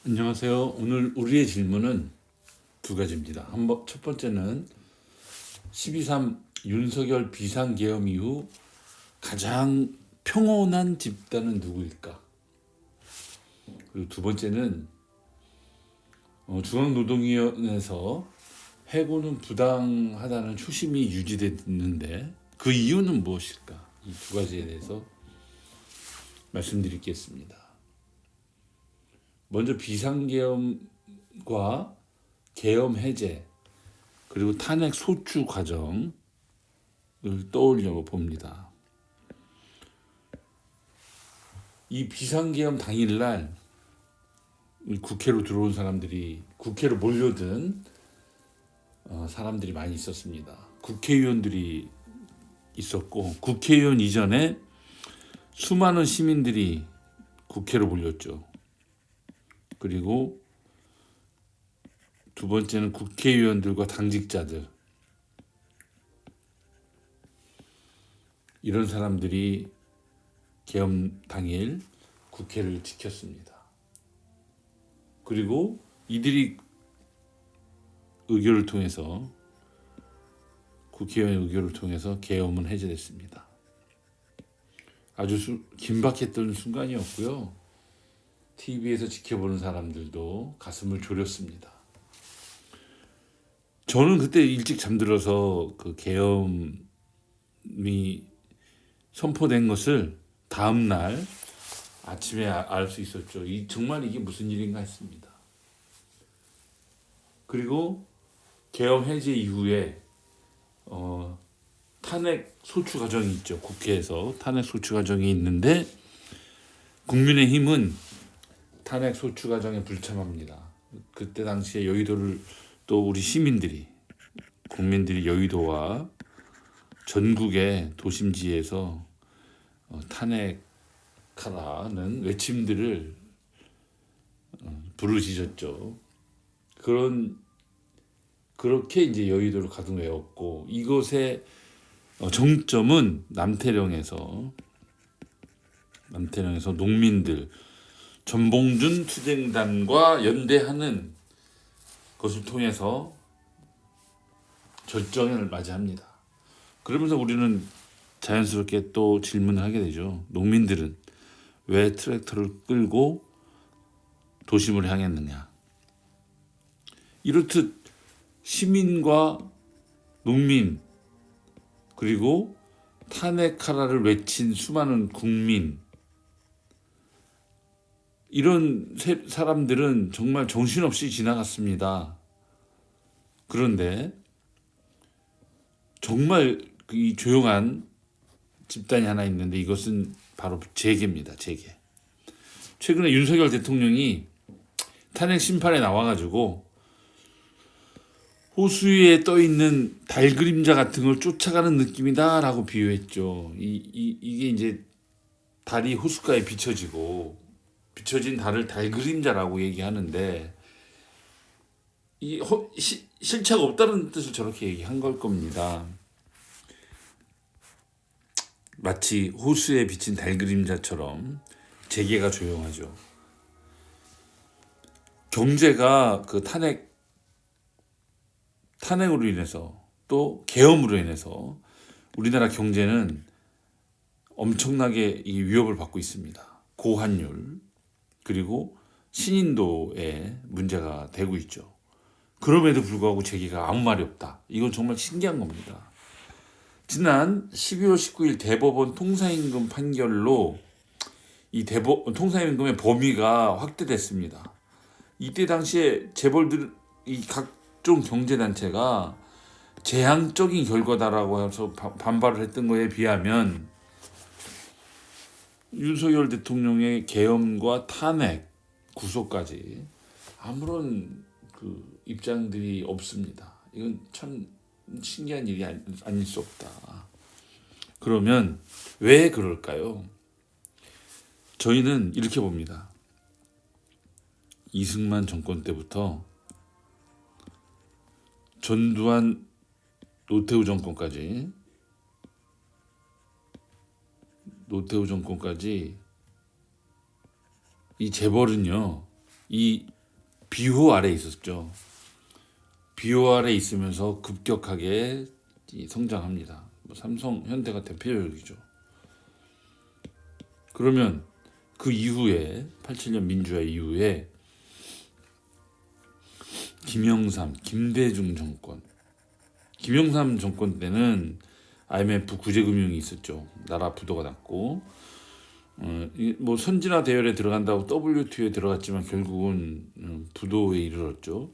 안녕하세요. 오늘 우리의 질문은 두 가지입니다. 첫 번째는 12.3 윤석열 비상계엄 이후 가장 평온한 집단은 누구일까? 그리고 두 번째는 중앙노동위원회에서 해고는 부당하다는 초심이 유지됐는데 그 이유는 무엇일까? 이 두 가지에 대해서 말씀드리겠습니다. 먼저 비상계엄과 계엄 해제 그리고 탄핵 소추 과정을 떠올려 봅니다. 이 비상계엄 당일날 국회로 들어온 사람들이 국회로 몰려든 사람들이 많이 있었습니다. 국회의원들이 있었고 국회의원 이전에 수많은 시민들이 국회로 몰렸죠. 그리고 두 번째는 국회의원들과 당직자들, 이런 사람들이 계엄 당일 국회를 지켰습니다. 그리고 이들이 의결을 통해서 국회의원 의결을 통해서 계엄은 해제됐습니다. 아주 긴박했던 순간이었고요. TV에서 지켜보는 사람들도 가슴을 졸였습니다. 저는 그때 일찍 잠들어서 그 계엄이 선포된 것을 다음 날 아침에 알 수 있었죠. 정말 이게 무슨 일인가 했습니다. 그리고 계엄 해제 이후에 탄핵 소추 과정이 있죠. 국회에서 탄핵 소추 과정이 있는데 국민의힘은 탄핵 소추 과정에 불참합니다. 그때 당시에 여의도를 또 우리 시민들이 국민들이 여의도와 전국의 도심지에서 탄핵하라는 외침들을 부르짖었죠. 그렇게 이제 여의도를 가득 메웠고 이것의 정점은 남태령에서 농민들 전봉준 투쟁단과 연대하는 것을 통해서 절정을 맞이합니다. 그러면서 우리는 자연스럽게 또 질문을 하게 되죠. 농민들은 왜 트랙터를 끌고 도심을 향했느냐? 이렇듯 시민과 농민 그리고 탄핵하라를 외친 수많은 국민, 이런 사람들은 정말 정신없이 지나갔습니다. 그런데 정말 이 조용한 집단이 하나 있는데 이것은 바로 재계입니다. 재계. 최근에 윤석열 대통령이 탄핵 심판에 나와가지고 호수위에 떠 있는 달 그림자 같은 걸 쫓아가는 느낌이다라고 비유했죠. 이게 이제 달이 호숫가에 비춰진 달을 달 그림자라고 얘기하는데 실체가 없다는 뜻을 저렇게 얘기한 걸 겁니다. 마치 호수에 비친 달 그림자처럼 재계가 조용하죠. 경제가 그 탄핵으로 인해서 또 계엄으로 인해서 우리나라 경제는 엄청나게 이 위협을 받고 있습니다. 고환율 그리고 신인도에 문제가 되고 있죠. 그럼에도 불구하고 재계가 아무 말이 없다. 이건 정말 신기한 겁니다. 지난 12월 19일 대법원 통상임금 판결로 이 통상임금의 범위가 확대됐습니다. 이때 당시에 재벌들 이 각종 경제단체가 재앙적인 결과다라고 해서 반발을 했던 거에 비하면 윤석열 대통령의 계엄과 탄핵, 구속까지 아무런 그 입장들이 없습니다. 이건 참 신기한 일이 아닐 수 없다. 그러면 왜 그럴까요? 저희는 이렇게 봅니다. 이승만 정권 때부터 전두환 노태우 정권까지 이 재벌은요, 이 비호 아래 있었죠. 비호 아래 있으면서 급격하게 성장합니다. 삼성, 현대가 대표적이죠. 그러면 그 이후에 87년 민주화 이후에 김영삼, 김대중 정권, 김영삼 정권 때는 IMF 구제금융이 있었죠. 나라 부도가 났고 뭐 선진화 대열에 들어간다고 WTO에 들어갔지만 결국은 부도에 이르렀죠.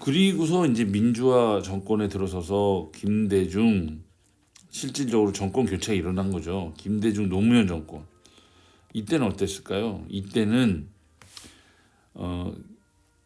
그리고서 이제 민주화 정권에 들어서서 김대중 실질적으로 정권 교체가 일어난 거죠. 김대중 노무현 정권. 이때는 어땠을까요? 이때는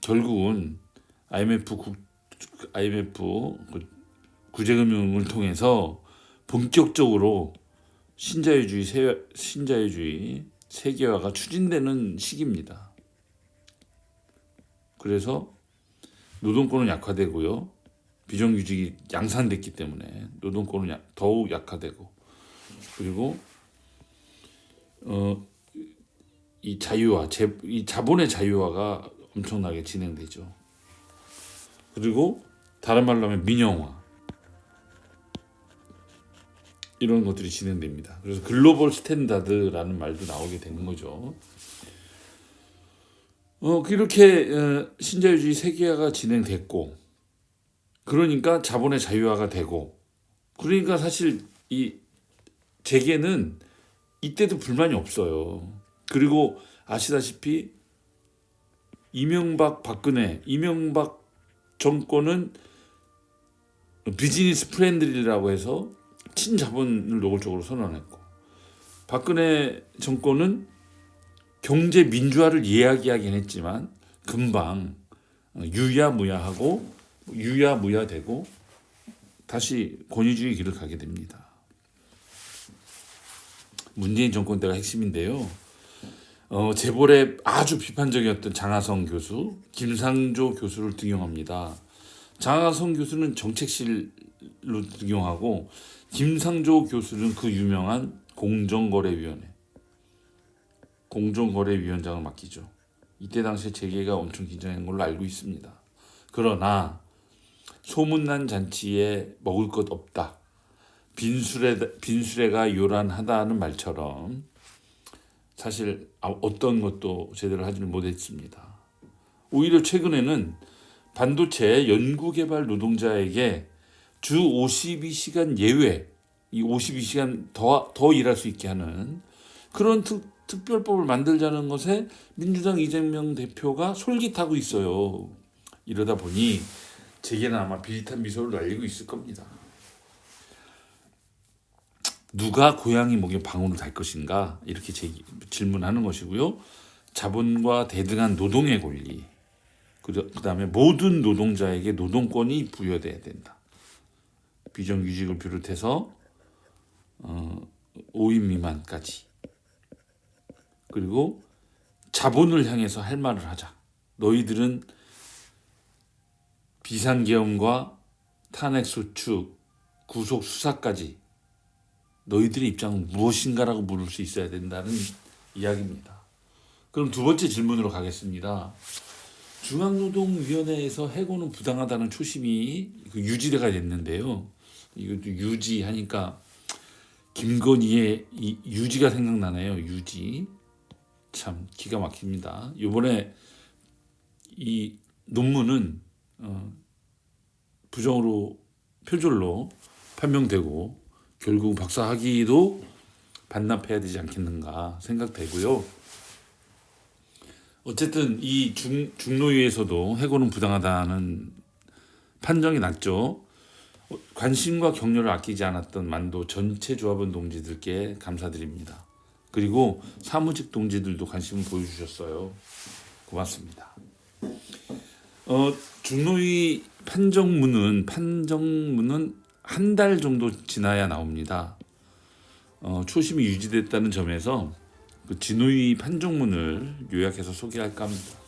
결국은 IMF 구제금융을 통해서 본격적으로 신자유주의 세계화가 추진되는 시기입니다. 그래서 노동권은 약화되고요. 비정규직이 양산됐기 때문에 노동권은 더욱 약화되고, 그리고 이 자유화, 이 자본의 자유화가 엄청나게 진행되죠. 그리고 다른 말로 하면 민영화, 이런 것들이 진행됩니다. 그래서 글로벌 스탠다드라는 말도 나오게 되는 거죠. 이렇게 신자유주의 세계화가 진행됐고, 그러니까 자본의 자유화가 되고, 그러니까 사실 이 재계는 이때도 불만이 없어요. 그리고 아시다시피 이명박 정권은 비즈니스 프렌들리라고 해서 친자본을 노골적으로 선언했고, 박근혜 정권은 경제 민주화를 이야기하긴 했지만 금방 유야무야되고 다시 권위주의 길을 가게 됩니다. 문재인 정권 때가 핵심인데요. 재벌의 아주 비판적이었던 장하성 교수, 김상조 교수를 등용합니다. 장하성 교수는 정책실로 등용하고, 김상조 교수는 그 유명한 공정거래위원장을 맡기죠. 이때 당시에 재계가 엄청 긴장한 걸로 알고 있습니다. 그러나 소문난 잔치에 먹을 것 없다, 빈수레가 요란하다는 말처럼 사실 어떤 것도 제대로 하지는 못했습니다. 오히려 최근에는 반도체 연구개발 노동자에게 주 52시간 예외, 이 52시간 더 일할 수 있게 하는 그런 특별법을 만들자는 것에 민주당 이재명 대표가 솔깃하고 있어요. 이러다 보니 재계는 아마 비릿한 미소를 날리고 있을 겁니다. 누가 고양이 목에 방울을 달 것인가, 이렇게 질문하는 것이고요. 자본과 대등한 노동의 권리, 그 다음에 모든 노동자에게 노동권이 부여돼야 된다. 비정규직을 비롯해서 5인 미만까지. 그리고 자본을 향해서 할 말을 하자. 너희들은 비상계엄과 탄핵소추, 구속수사까지 너희들의 입장은 무엇인가라고 물을 수 있어야 된다는 이야기입니다. 그럼 두 번째 질문으로 가겠습니다. 중앙노동위원회에서 해고는 부당하다는 초심이 유지가 됐는데요. 이것도 유지하니까 김건희의 이 유지가 생각나네요. 유지. 참 기가 막힙니다. 이번에 이 논문은 부정으로 표절로 판명되고 결국 박사 학위도 반납해야 되지 않겠는가 생각되고요. 어쨌든 이 중노위에서도 해고는 부당하다는 판정이 났죠. 관심과 격려를 아끼지 않았던 만도 전체 조합원 동지들께 감사드립니다. 그리고 사무직 동지들도 관심을 보여주셨어요. 고맙습니다. 중노위 판정문은 한 달 정도 지나야 나옵니다. 초심이 유지됐다는 점에서 그 진노위 판정문을 요약해서 소개할까 합니다.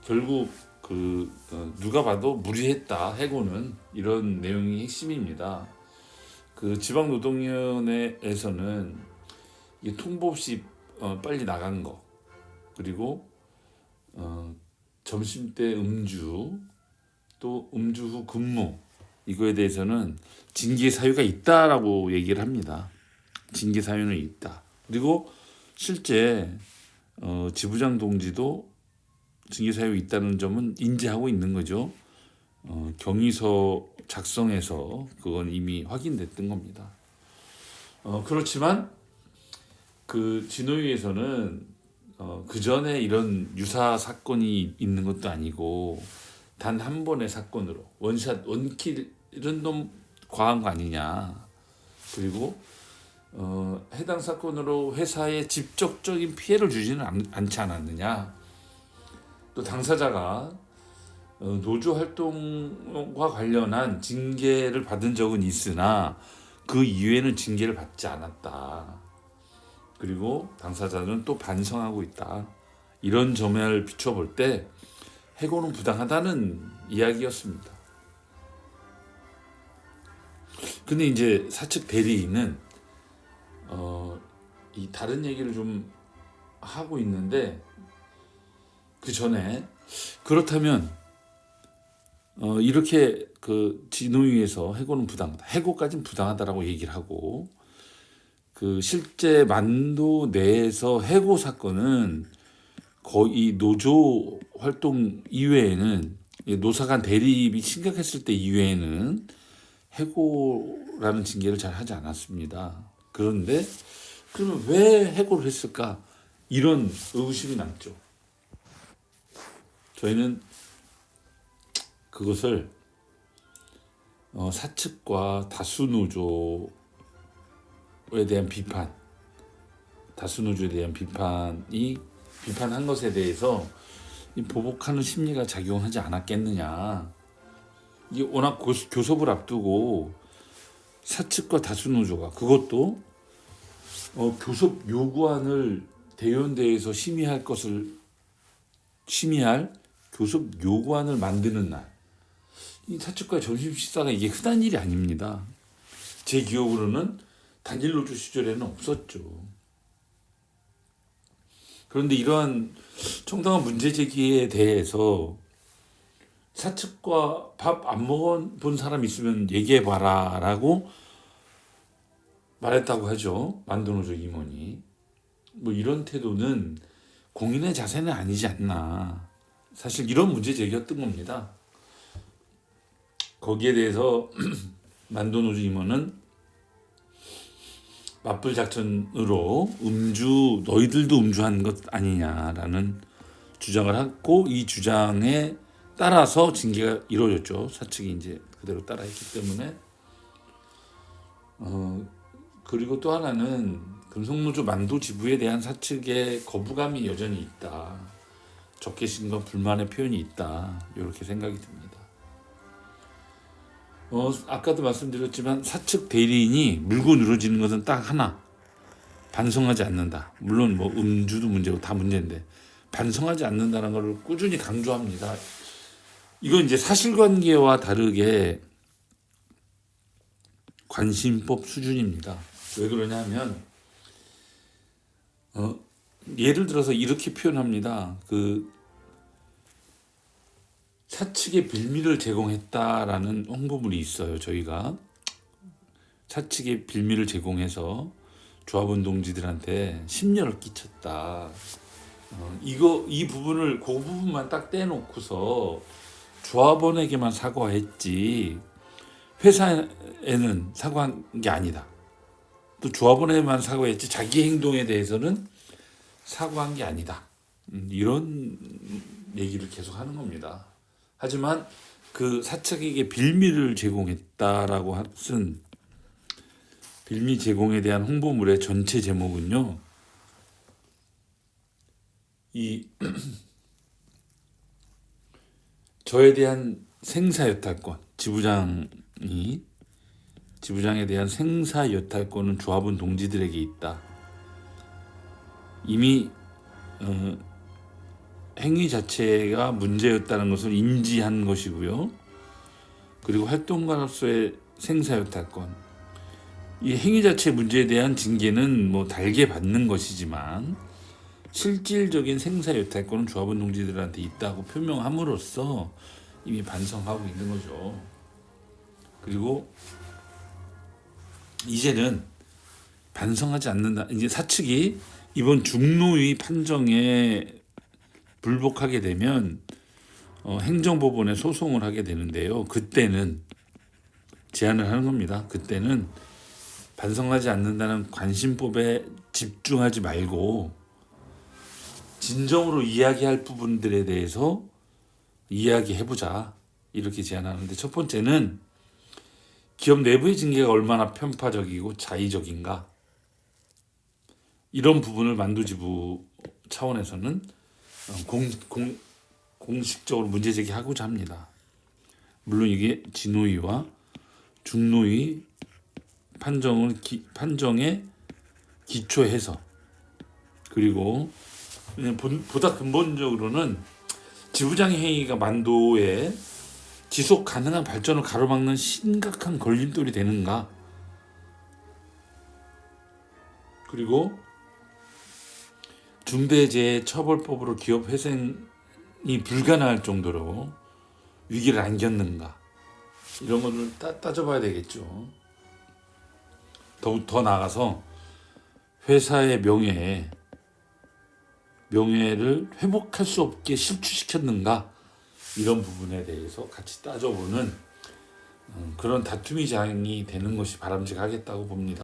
결국 누가 봐도 무리했다, 해고는, 이런 내용이 핵심입니다. 그 지방노동위원회에서는 통보 없이 빨리 나간 거, 그리고 점심때 음주, 또 음주 후 근무, 이거에 대해서는 징계 사유가 있다라고 얘기를 합니다. 징계 사유는 있다. 그리고 실제 지부장 동지도 징계 사유 있다는 점은 인지하고 있는 거죠. 경위서 작성해서 그건 이미 확인됐던 겁니다. 그렇지만 그 진호위에서는 그 전에 이런 유사 사건이 있는 것도 아니고 단 한 번의 사건으로 원샷 원킬은 좀 과한 거 아니냐. 그리고 해당 사건으로 회사에 직접적인 피해를 주지는 않지 않았느냐. 또 당사자가 노조 활동과 관련한 징계를 받은 적은 있으나 그 이후에는 징계를 받지 않았다. 그리고 당사자는 또 반성하고 있다. 이런 점을 비춰볼 때 해고는 부당하다는 이야기였습니다. 근데 이제 사측 대리인은 이 다른 얘기를 좀 하고 있는데, 그 전에 그렇다면 이렇게 그 진호위에서 해고는 부당하다, 해고까지는 부당하다라고 얘기를 하고, 그 실제 만도 내에서 해고 사건은 거의 노조 활동 이외에는, 노사 간 대립이 심각했을 때 이외에는 해고라는 징계를 잘 하지 않았습니다. 그런데 그러면 왜 해고를 했을까? 이런 의구심이 남죠. 저희는 그것을 사측과 다수노조에 대한 비판, 다수노조에 대한 비판한 것에 대해서 보복하는 심리가 작용하지 않았겠느냐. 이게 워낙 교섭을 앞두고 사측과 다수노조가, 그것도 교섭 요구안을 대의원대회에서 심의할 교섭 요구안을 만드는 날, 이 사측과의 점심 식사가 이게 흔한 일이 아닙니다. 제 기억으로는 단일 노조 시절에는 없었죠. 그런데 이러한 정당한 문제 제기에 대해서 사측과 밥 안 먹어본 사람 있으면 얘기해봐라 라고 말했다고 하죠. 만도노조 임원이. 뭐 이런 태도는 공인의 자세는 아니지 않나. 사실 이런 문제 제기였던 겁니다. 거기에 대해서 만도노조 임원은 맞불 작전으로 너희들도 음주한 것 아니냐라는 주장을 했고, 이 주장에 따라서 징계가 이루어졌죠. 사측이 이제 그대로 따라했기 때문에. 그리고 또 하나는 금속노조 만도 지부에 대한 사측의 거부감이 여전히 있다. 적개심과 불만의 표현이 있다. 이렇게 생각이 듭니다. 아까도 말씀드렸지만 사측 대리인이 물고 늘어지는 것은 딱 하나, 반성하지 않는다. 물론 뭐 음주도 문제고 다 문제인데 반성하지 않는다는 것을 꾸준히 강조합니다. 이건 이제 사실관계와 다르게 관심법 수준입니다. 왜 그러냐면 예를 들어서 이렇게 표현합니다. 그 사측에 빌미를 제공했다라는 홍보물이 있어요. 저희가 사측에 빌미를 제공해서 조합원 동지들한테 심려를 끼쳤다. 이 부분을 그 부분만 딱 떼놓고서 조합원에게만 사과했지 회사에는 사과한 게 아니다. 또 조합원에게만 사과했지 자기 행동에 대해서는 사과한 게 아니다. 이런 얘기를 계속 하는 겁니다. 하지만 그 사측에게 빌미를 제공했다라고 쓴 빌미 제공에 대한 홍보물의 전체 제목은요, 이 저에 대한 생사여탈권, 지부장에 대한 생사여탈권은 조합원 동지들에게 있다. 이미 행위 자체가 문제였다는 것을 인지한 것이고요. 그리고 활동가로서의 생사여탈권, 이 행위 자체 문제에 대한 징계는 뭐 달게 받는 것이지만 실질적인 생사 여탈권은 조합원 동지들한테 있다고 표명함으로써 이미 반성하고 있는 거죠. 그리고 이제는 반성하지 않는다. 이제 사측이 이번 중노위 판정에 불복하게 되면 행정법원에 소송을 하게 되는데요. 그때는 제안을 하는 겁니다. 그때는 반성하지 않는다는 관심법에 집중하지 말고 진정으로 이야기할 부분들에 대해서 이야기해보자, 이렇게 제안하는데, 첫 번째는 기업 내부의 징계가 얼마나 편파적이고 자의적인가, 이런 부분을 만두지부 차원에서는 공식적으로 문제 제기하고자 합니다. 물론 이게 진노위와 중노위 판정에 기초해서, 그리고 보다 근본적으로는 지부장의 행위가 만도의 지속 가능한 발전을 가로막는 심각한 걸림돌이 되는가, 그리고 중대재해처벌법으로 기업 회생이 불가능할 정도로 위기를 안겼는가, 이런 것을 따져봐야 되겠죠. 더 나아가서 회사의 명예를 회복할 수 없게 실추시켰는가, 이런 부분에 대해서 같이 따져보는 그런 다툼이 장이 되는 것이 바람직하겠다고 봅니다.